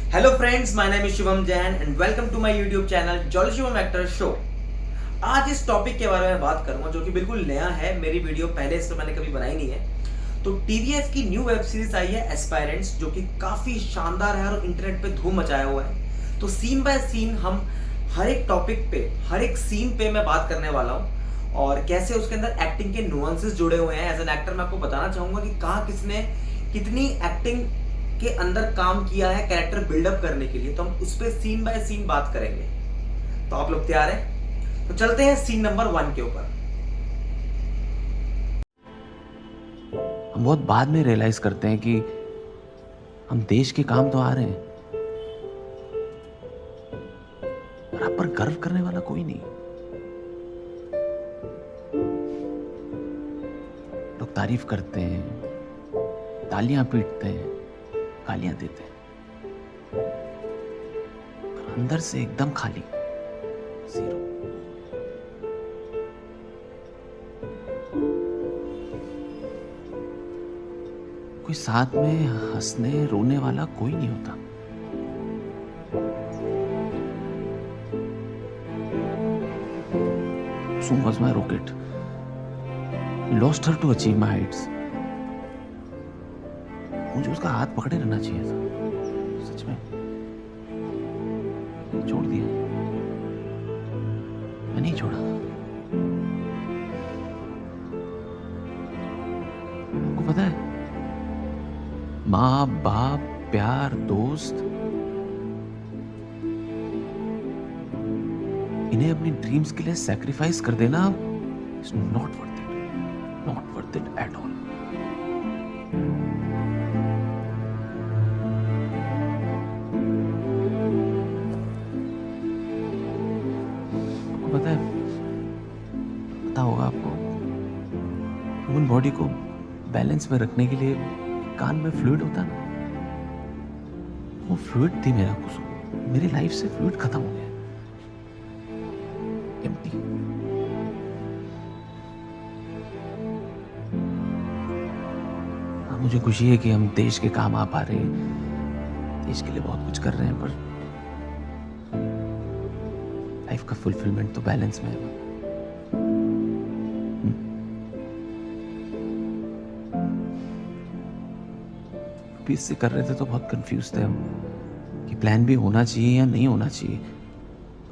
Hello friends, my name is Shivam Jain and welcome to my YouTube channel jolly Shivam actor show. आज इस topic के बारे में बात करूंगा जो कि बिल्कुल नया है। मेरी वीडियो पहले इस पर मैंने कभी बनाई नहीं है। तो टीवीएफ की न्यू वेब सीरीज आई है एस्पायरेंट्स, जो कि काफी शानदार है और इंटरनेट पे धूम मचाया हुआ है। तो सीन बाय सीन हम हर एक टॉपिक पे, हर एक सीन पे मैं बात करने वाला हूँ और कैसे उसके अंदर एक्टिंग के नुआंसेस जुड़े हुए हैं। एज एन एक्टर मैं आपको बताना चाहूंगा कि कहाँ किसने कितनी एक्टिंग के अंदर काम किया है कैरेक्टर बिल्डअप करने के लिए। तो हम उस पर सीन बाय सीन बात करेंगे। तो आप लोग तैयार हैं? तो चलते हैं सीन नंबर 1 के ऊपर। हम बहुत बाद में रियलाइज करते हैं कि हम देश के काम तो आ रहे हैं और आप पर गर्व करने वाला कोई नहीं। लोग तारीफ करते हैं, तालियां पीटते हैं, गालियां देते हैं, पर अंदर से एकदम खाली, जीरो। कोई साथ में हंसने रोने वाला कोई नहीं होता। Soon was my rocket. Lost her to achieve my heights. मुझे उसका हाथ पकड़े रहना चाहिए था, सच में। छोड़ दिया, मैं नहीं छोड़ा। आपको पता है, माँ बाप, प्यार, दोस्त, इन्हें अपनी ड्रीम्स के लिए सैक्रिफाइस कर देना is not worth it, not worth it at all. आपको पता है, पता होगा आपको, ह्यूमन बॉडी को बैलेंस में रखने के लिए कान में फ्लूइड होता है ना, वो फ्लूइड थी मेरा कुसुम। मेरी लाइफ से फ्लूइड खत्म हो गया, एम्प्टी। हाँ, मुझे खुशी है कि हम देश के काम आ पा रहे हैं, देश के लिए बहुत कुछ कर रहे हैं, पर लाइफ का फुलफिलमेंट तो बैलेंस में है। भी इससे कर रहे थे तो बहुत कंफ्यूज थे हम कि प्लान बी होना चाहिए या नहीं होना चाहिए।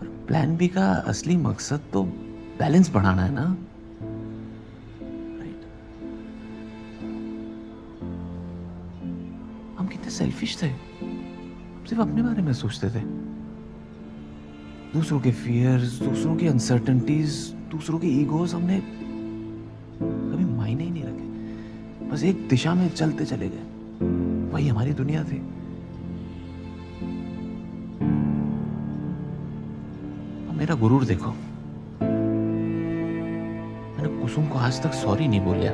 पर प्लान बी का असली मकसद तो बैलेंस बढ़ाना है ना, राइट? हम कितने सेल्फिश थे, हम सिर्फ अपने बारे में सोचते थे। दूसरों के फियर्स, दूसरों की अनसर्टेनिटीज, दूसरों के ईगोस हमने कभी मायने ही नहीं रखे। बस एक दिशा में चलते चले गए, वही हमारी दुनिया थी। अब मेरा गुरूर देखो, मैंने कुसुम को आज तक सॉरी नहीं बोलिया।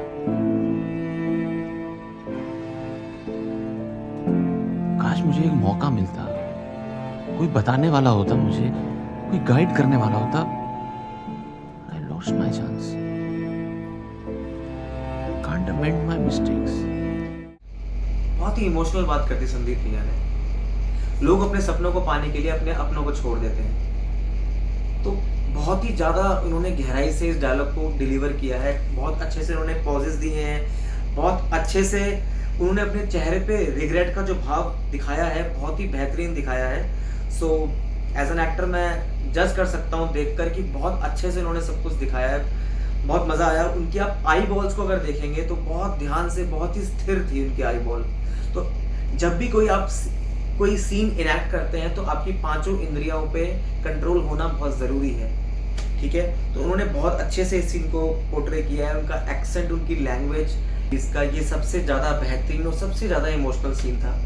काश मुझे एक मौका मिलता, कोई बताने वाला होता मुझे, कोई गाइड करने वाला होता। I lost my chance. Can't amend my mistakes. बहुत ही इमोशनल बात करती संदीप भैया ने। लोग अपने सपनों को पाने के लिए अपने अपनों को छोड़ देते हैं। तो बहुत ही ज़्यादा उन्होंने गहराई से इस डायलॉग को डिलीवर किया है। बहुत अच्छे से उन्होंने पॉजेस दिए हैं, बहुत अच्छे से उन्होंने अपने चेहरे पे रिग्रेट का जो भाव दिखाया है, बहुत ही बेहतरीन दिखाया है। सो एज एन एक्टर मैं जज कर सकता हूँ देखकर कि बहुत अच्छे से उन्होंने सब कुछ दिखाया है। बहुत मज़ा आया। उनकी आप आई बॉल्स को अगर देखेंगे तो बहुत ध्यान से, बहुत ही स्थिर थी उनकी आई बॉल। तो जब भी कोई सीन इनैक्ट करते हैं तो आपकी पांचों इंद्रियों पे कंट्रोल होना बहुत ज़रूरी है, ठीक है? तो उन्होंने बहुत अच्छे से इस सीन को पोर्ट्रे किया है। उनका एक्सेंट, उनकी लैंग्वेज, इसका ये सबसे ज़्यादा बेहतरीन और सबसे ज़्यादा इमोशनल सीन था।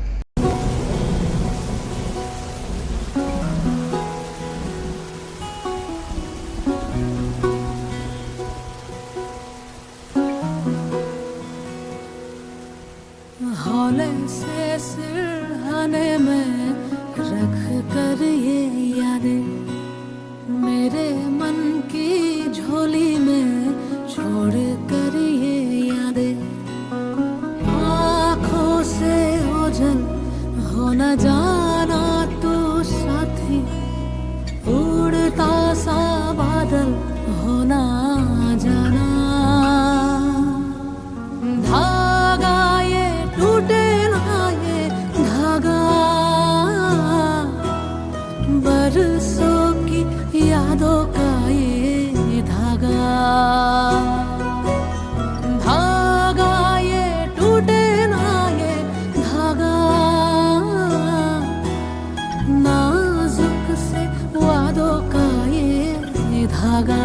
हौले से सिरहाने में रख कर ये यादें मेरे मन की झोली में छोड़ कर ये यादें आँखों से ओझल हो न जाना ना जाना। धागा ये टूटे ना ये धागा, बरसों की यादों का ये धागा। धागा ये टूटे ना ये धागा, नाजुक से वादों का ये धागा।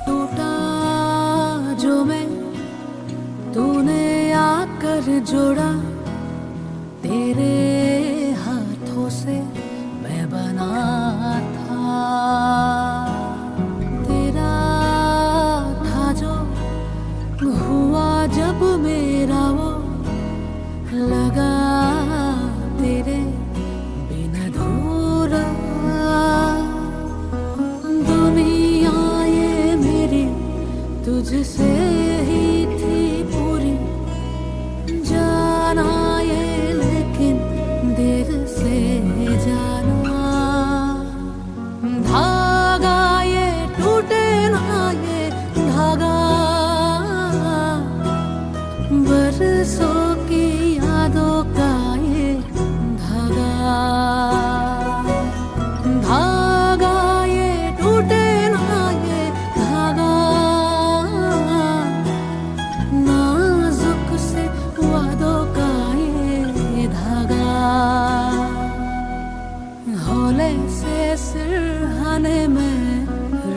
टूटा जो मैं, तूने आकर जोड़ा, तेरे हाथों से मैं बना था। तेरा था जो हुआ जब मेरा वो, लगा तेरे बिन अधूरा। दुनिया ये मेरी तुझसे ही थी पूरी, जाना ये लेकिन देर से जाना। धागा ये टूटे ना ये धागा, बरसों की यादों का ये धागा। धागा ये टूटे ना ये धागा, नाजुक से वादों का ये धागा। हौले से सिरहाने में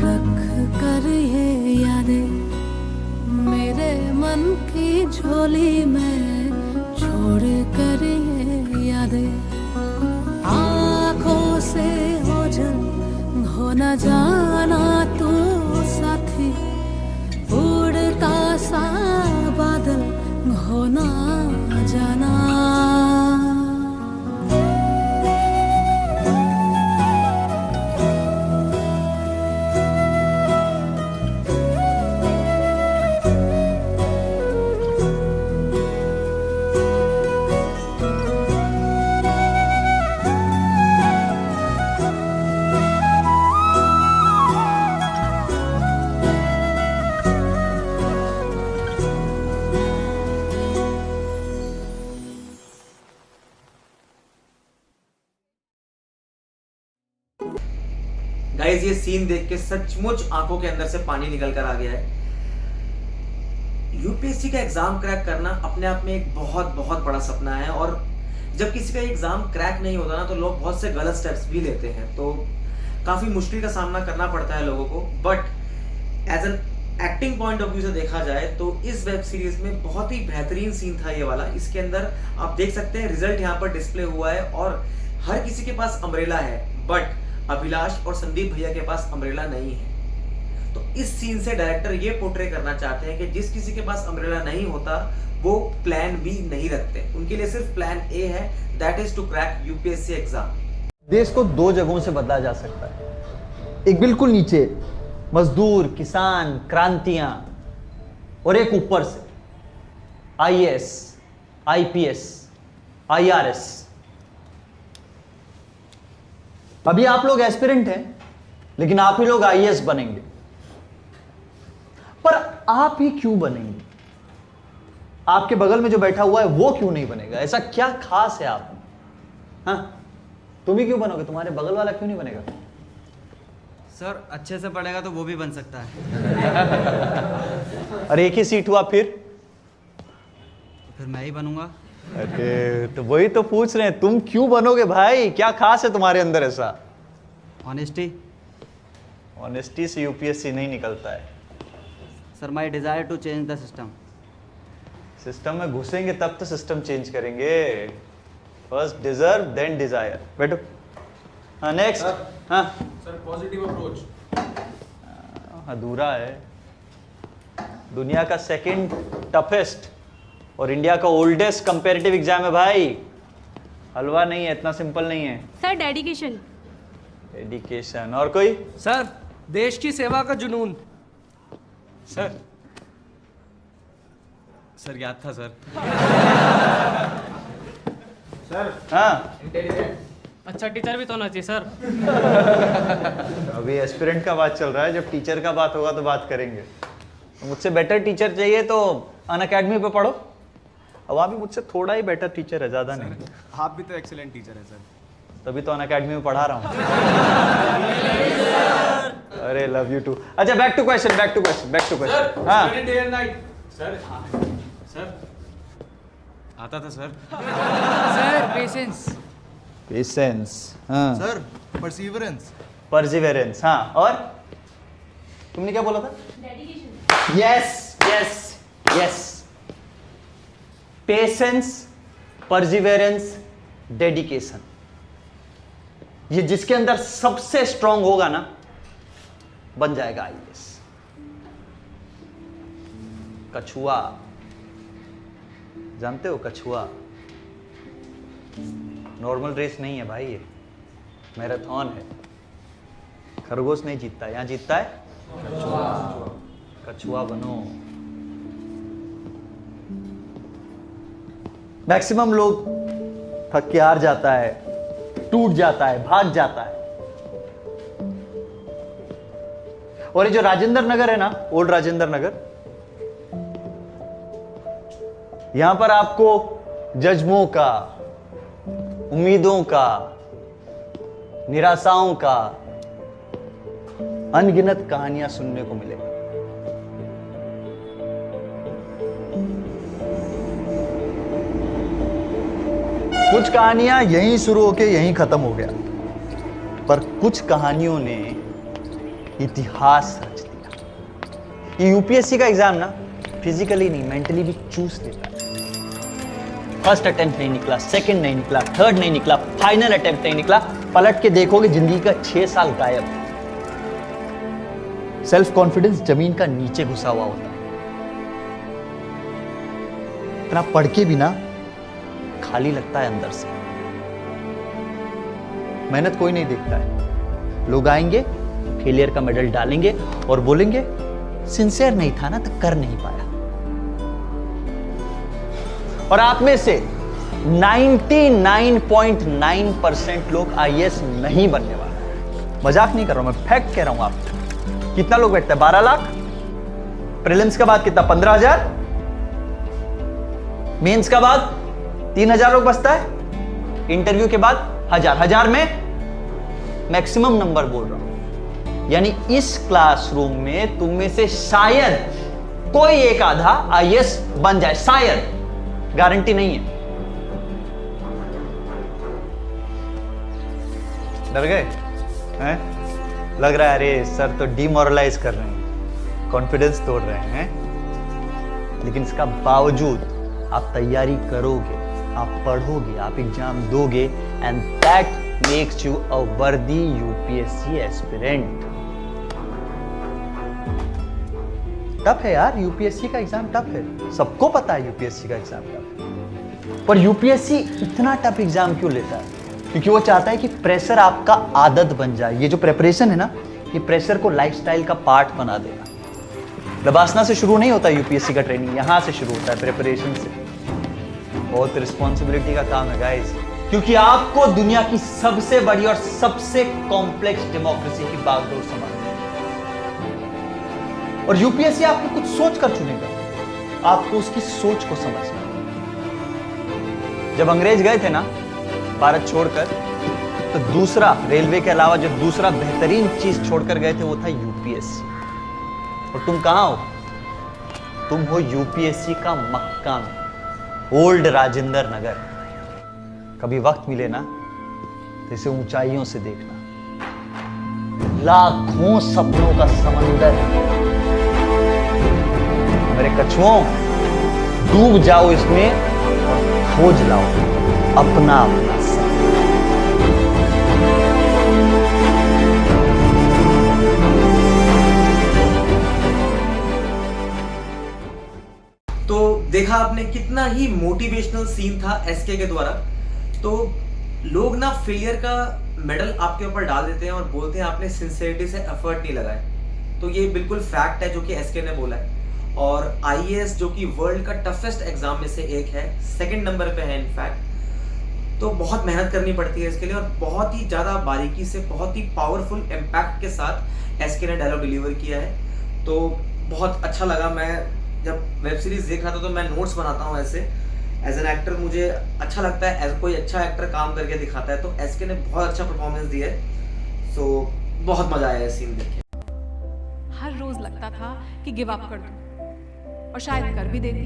रख कर ये यादें, मेरे मन की झोली में छोड़ कर ये यादें। आँखों से ओझल हो न जाना तू साथी, उड़ता सा बादल हो न जाना। गाइस ये सीन देख के सचमुच आंखों के अंदर से पानी निकल कर आ गया है। यूपीएससी का एग्जाम क्रैक करना अपने आप में एक बहुत बहुत बड़ा सपना है, और जब किसी का एग्जाम क्रैक नहीं होता ना तो लोग बहुत से गलत स्टेप्स भी लेते हैं, तो काफी मुश्किल का सामना करना पड़ता है लोगों को। But as an acting point of view से देखा जाए तो इस वेब सीरीज में बहुत ही बेहतरीन सीन था ये वाला। इसके अंदर आप देख सकते हैं रिजल्ट यहाँ पर डिस्प्ले हुआ है, और हर किसी के पास अम्ब्रेला है, बट अभिलाष और संदीप भैया के पास अम्ब्रेला नहीं है। तो इस सीन से डायरेक्टर ये पोर्ट्रे करना चाहते हैं कि जिस किसी के पास अम्ब्रेला नहीं होता वो प्लान बी नहीं रखते, उनके लिए सिर्फ प्लान ए है, that is to crack UPSC exam. देश को दो जगहों से बदला जा सकता है, एक बिल्कुल नीचे मजदूर, किसान, क्रांतियां, और एक ऊपर से आईएएस, आईपीएस, आईआरएस। अभी आप लोग एस्पिरेंट हैं, लेकिन आप ही लोग आईएएस बनेंगे। पर आप ही क्यों बनेंगे? आपके बगल में जो बैठा हुआ है वो क्यों नहीं बनेगा? ऐसा क्या खास है आप में? हाँ, तुम ही क्यों बनोगे? तुम्हारे बगल वाला क्यों नहीं बनेगा? सर अच्छे से पढ़ेगा तो वो भी बन सकता है। अरे एक ही सीट हुआ फिर फिर मैं ही बनूंगा। अरे तो वही तो पूछ रहे हैं, तुम क्यों बनोगे भाई? क्या खास है तुम्हारे अंदर ऐसा? ऑनेस्टी। ऑनेस्टी से यूपीएससी नहीं निकलता है। Sir my desire to change the system. System में घुसेंगे तब तो सिस्टम चेंज करेंगे। First deserve then desire. बैठो। हाँ नेक्स्ट। हाँ सर पॉजिटिव अप्रोच अधूरा है। दुनिया का सेकंड टफेस्ट और इंडिया का ओल्डेस्ट कंपेरेटिव एग्जाम है भाई। हलवा नहीं है, इतना सिंपल नहीं है। Sir dedication. एडिकेशन। और कोई? सर देश की सेवा का जुनून। सर सर याद था सर। हाँ, अच्छा टीचर भी तो होना चाहिए सर। अभी एस्पिरेंट का बात चल रहा है, जब टीचर का बात होगा तो बात करेंगे। तो मुझसे बेटर टीचर चाहिए तो अनअकैडमी पे पढ़ो। अब वहाँ भी मुझसे थोड़ा ही बेटर टीचर है, ज़्यादा नहीं। आप भी तो एक्सीलेंट टीचर हैं सर। तभी तो अनअकैडमी में पढ़ा रहा हूँ। अरे लव यू टू। अच्छा बैक टू क्वेश्चन। हाँ सर सर आता था सर। Sir patience. पेशेंस। हाँ सर परसिवरेंस। परसिवेरेंस। हाँ, और तुमने क्या बोला था? Dedication. Yes. Patience, perseverance, dedication, ये जिसके अंदर सबसे स्ट्रांग होगा ना, बन जाएगा आईएएस। कछुआ, जानते हो कछुआ? नॉर्मल रेस नहीं है भाई, ये मैराथन है। खरगोश नहीं जीतता, यहां जीतता है कछुआ बनो। मैक्सिमम लोग थक के हार जाता है, टूट जाता है, भाग जाता है। और ये जो राजेंद्र नगर है ना, ओल्ड राजेंद्र नगर, यहां पर आपको जज्बों का, उम्मीदों का, निराशाओं का अनगिनत कहानियां सुनने को मिलेगी। कुछ कहानियां यहीं शुरू होके यहीं खत्म हो गया, पर कुछ कहानियों ने इतिहास रच दिया। ये यूपीएससी का एग्जाम ना फिजिकली नहीं, मेंटली भी चूस देता है। फर्स्ट अटेम्प्ट नहीं निकला, सेकंड नहीं निकला, थर्ड नहीं निकला, फाइनल अटेम्प्ट नहीं निकला, पलट के देखोगे जिंदगी का 6 साल गायब। सेल्फ कॉन्फिडेंस जमीन का नीचे घुसा हुआ होता है। इतना पढ़ के भी ना खाली लगता है अंदर से। मेहनत कोई नहीं देखता है। लोग आएंगे, फेलियर का मेडल डालेंगे और बोलेंगे सिंसियर नहीं था ना तो कर नहीं पाया। और आप में से 99.9% लोग आईएएस नहीं बनने वाले। मजाक नहीं कर रहा हूं मैं, फैक्ट कह रहा हूं आपको। कितना लोग बैठता है? 12 लाख। प्रीलिम्स के बाद कितना? 15,000। मेंस का बाद 3,000 लोग बचता है। इंटरव्यू के बाद 1,000 में मैक्सिमम नंबर बोल रहा हूं। यानी इस क्लासरूम में तुम में से शायद कोई एक आधा आईएएस बन जाए, शायद, गारंटी नहीं है। डर गए हैं? लग रहा है अरे सर तो डिमोरलाइज कर रहे हैं, कॉन्फिडेंस तोड़ रहे हैं। लेकिन इसका बावजूद आप तैयारी करोगे, आप पढ़ोगे, आप एग्जाम दोगे, एंड दैट मेक्स यू अ वर्दी यूपीएससी एस्पिरेंट। टफ है यार, यूपीएससी का एग्जाम टफ है, सबको पता है यूपीएससी का एग्जाम टफ है। पर यूपीएससी इतना टफ एग्जाम क्यों लेता है? क्योंकि वो चाहता है कि प्रेशर आपका आदत बन जाए। ये जो प्रेपरेशन है ना, ये प्रेशर को लाइफस्टाइल का पार्ट बना देगा। लबासना से शुरू नहीं होता यूपीएससी का ट्रेनिंग, यहां से शुरू होता है, प्रेपरेशन से। बहुत रिस्पॉन्सिबिलिटी का काम है गाइस, क्योंकि आपको दुनिया की सबसे बड़ी और सबसे कॉम्प्लेक्स डेमोक्रेसी की बागडोर संभालनी है। और यूपीएससी आपको कुछ सोच कर चुनेगा, आपको उसकी सोच को समझना। जब अंग्रेज गए थे ना भारत छोड़कर, तो दूसरा, रेलवे के अलावा जो दूसरा बेहतरीन चीज छोड़कर गए थे वो था यूपीएससी। और तुम कहां हो? तुम हो यूपीएससी का मक्का में, ओल्ड राजेंद्र नगर। कभी वक्त मिले ना तो इसे ऊंचाइयों से देखना, लाखों सपनों का समंदर है। मेरे कछुओं, डूब जाओ इसमें और खोज लाओ अपना सपना। देखा आपने कितना ही मोटिवेशनल सीन था एसके के द्वारा। तो लोग ना फेलियर का मेडल आपके ऊपर डाल देते हैं और बोलते हैं आपने सिंसियरिटी से एफर्ट नहीं लगाए। तो ये बिल्कुल फैक्ट है जो कि एसके ने बोला है। और आईएएस जो कि वर्ल्ड का टफेस्ट एग्जाम में से एक है, 2nd नंबर पे है इनफैक्ट। तो बहुत मेहनत करनी पड़ती है इसके लिए और बहुत ही ज़्यादा बारीकी से, बहुत ही पावरफुल इम्पैक्ट के साथ एसके ने डायलॉग डिलीवर किया है। तो बहुत अच्छा लगा। मैं जब वेब सीरीज देख रहा था तो मैं नोट्स बनाता हूँ ऐसे। एज एन एक्टर मुझे अच्छा लगता है, एज कोई अच्छा एक्टर काम करके दिखाता है, तो एसके ने बहुत अच्छा परफॉर्मेंस दिया है। सो बहुत मजा आया सीन देख के। हर रोज लगता था कि गिव अप कर दूं, और शायद कर भी देती,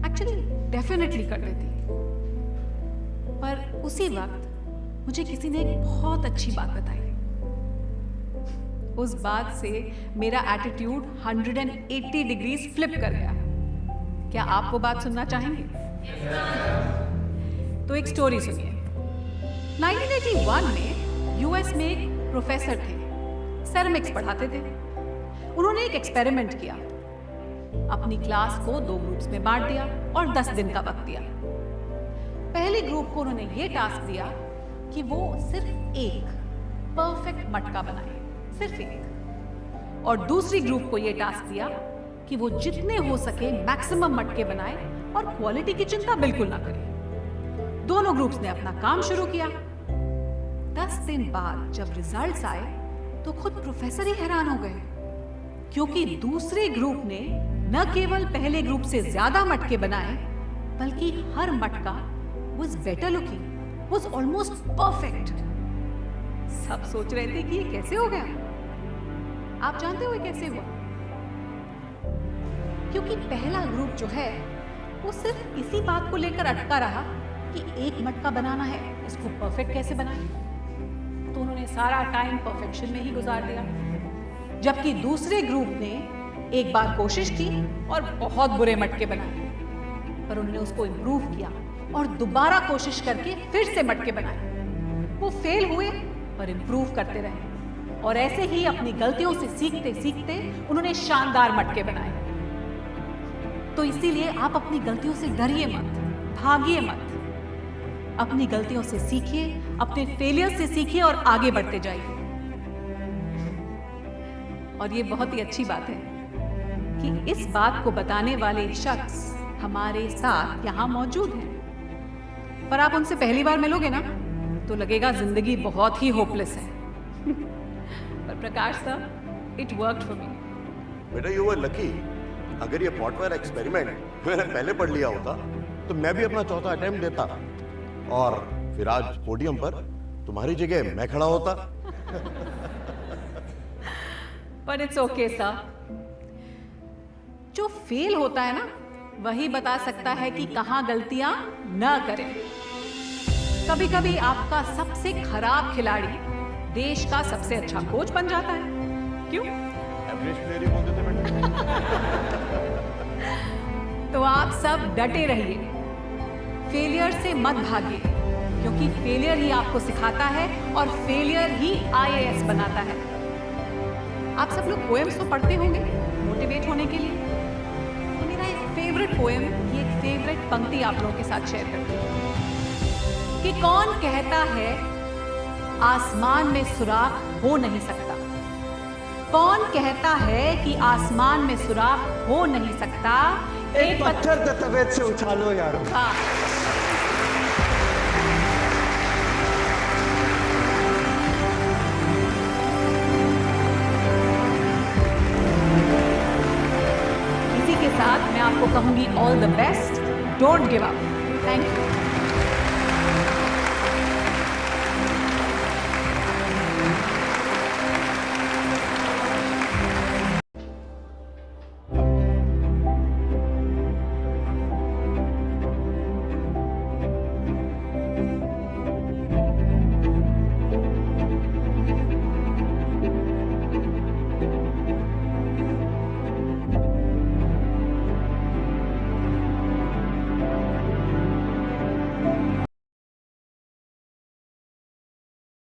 एक्चुअली डेफिनेटली कर देती। पर उसी वक्त मुझे किसी ने एक बहुत अच्छी बात बताई। उस बात से मेरा एटीट्यूड 180 डिग्रीज फ्लिप कर गया। क्या आप वो बात सुनना चाहेंगे? तो एक स्टोरी सुनिए। 1981 में यूएस में एक प्रोफेसर थे, सेरेमिक्स पढ़ाते थे। उन्होंने एक एक्सपेरिमेंट किया। अपनी क्लास को 2 ग्रुप्स में बांट दिया और 10 दिन का वक्त दिया। पहले ग्रुप को उन्होंने ये टास्क दिया कि वो सिर्फ एक परफेक्ट मटका बनाए, सिर्फ एक। और दूसरी ग्रुप को ये टास्क दिया कि वो जितने हो सके मैक्सिमम मटके बनाए और क्वालिटी की चिंता बिल्कुल ना करे। दोनों ग्रुप्स ने अपना काम शुरू किया। 10 दिन बाद जब रिजल्ट्स आए तो खुद प्रोफेसर ही हैरान हो गए, क्योंकि दूसरे ग्रुप ने न केवल पहले ग्रुप से ज्यादा मटके बनाए, बल्कि हर मटका was better looking, was almost perfect। सब सोच रहे थे कि ये कैसे हो गया। आप जानते हो ये कैसे हुआ? क्योंकि पहला ग्रुप जो है वो सिर्फ इसी बात को लेकर अटका रहा कि एक मटका बनाना है, इसको परफेक्ट कैसे बनाएं। तो उन्होंने सारा टाइम परफेक्शन में ही गुजार दिया। जबकि दूसरे ग्रुप ने एक बार कोशिश की और बहुत बुरे मटके बनाए, पर उन्होंने उसको इम्प्रूव किया और दोबारा कोशिश करके फिर से मटके बनाए। वो फेल हुए पर इम्प्रूव करते रहे और ऐसे ही अपनी गलतियों से सीखते सीखते उन्होंने शानदार मटके बनाए। तो इसीलिए आप अपनी गलतियों से डरिए मत, भागिए मत। अपनी गलतियों से सीखिए, अपने फेलियर से सीखिए और आगे बढ़ते जाइए। और ये बहुत ही अच्छी बात है कि इस बात को बताने वाले शख्स हमारे साथ यहाँ मौजूद हैं। पर आप उनसे पहली बार मिलोगे ना तो लगेगा जिंदगी बहुत ही होपलेस है। पर Prakash sir, it worked for me. बेटा यू वर लकी। अगर ये पॉटवेयर एक्सपेरिमेंट मैंने पहले पढ़ लिया होता तो मैं भी अपना चौथा अटेम्प्ट देता और फिर आज पोडियम पर तुम्हारी जगह मैं खड़ा होता। पर इट्स ओके सर। जो फेल होता है ना वही बता सकता है कि कहां गलतियां न करें। कभी कभी आपका सबसे खराब खिलाड़ी देश का सबसे अच्छा कोच बन जाता है। क्यों? एवरेज प्लेयर ही बोल देते बेटा। तो आप सब डटे रहिए, फेलियर से मत भागिए, क्योंकि फेलियर ही आपको सिखाता है और फेलियर ही आईएएस बनाता है। आप सब लोग पोएम्स तो पढ़ते होंगे मोटिवेट होने के लिए। तो मेरा एक फेवरेट पोएम, ये एक फेवरेट पंक्ति आप लोगों के साथ शेयर करती हूँ कि कौन कहता है आसमान में सुराख हो नहीं सकता। कौन कहता है कि आसमान में सुराख हो नहीं सकता। एक पत्थर तो तबीयत से उछालो यार। हाँ। इसी के साथ मैं आपको कहूंगी all the best, don't give up. Thank you.